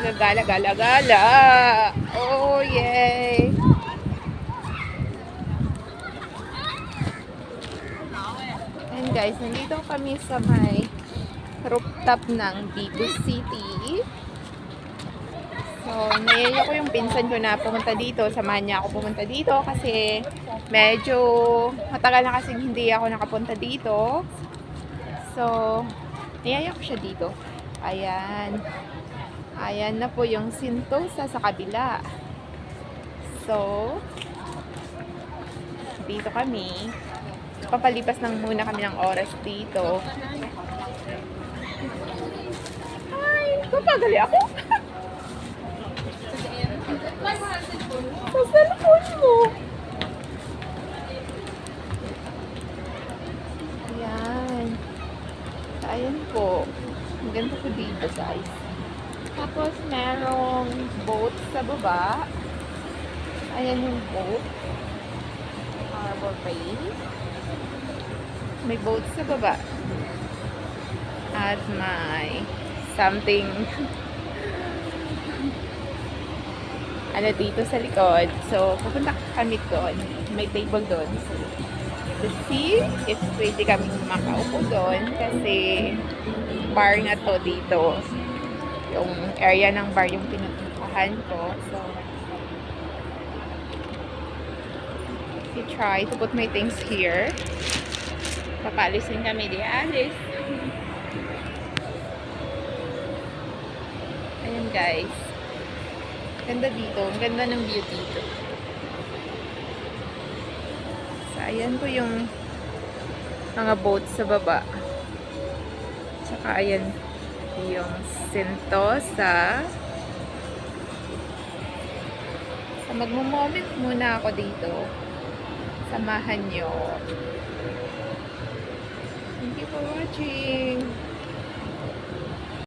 Gagala, gala, gala. Oh, yay. And guys, nandito kami sa may rooftop ng Bigo City. So, niyaya ko yung pinsan ko na pumunta dito. Samahan niya ako pumunta dito kasi medyo matagal na kasing hindi ako nakapunta dito. So, niyaya ko siya dito. Ayan. Ayan na po yung Sentosa sa kabila. So, dito kami. Papalipas lang muna kami ng oras dito. Ay, papagali ako. Sa cellphone mo. Ayan. Ayan po. Ang ganda po dito, guys. Tapos, merong boat sa baba. Ayan yung boat. Harbor Bay. May boat sa baba. At may something ano dito sa likod. So, pupunta kami doon. May table doon. So, to see if pwede kami makaupo doon kasi bar na to dito. Yung area ng bar yung pinupuntahan ko. So, I try to put my things here. Papalisin kami di alis. Ayan guys. Ganda dito. Ang ganda ng view dito. So, ayan po yung mga boats sa baba. Tsaka ayan yung Sentosa. So, magmo-moment muna ako dito. Samahan nyo. Thank you for watching.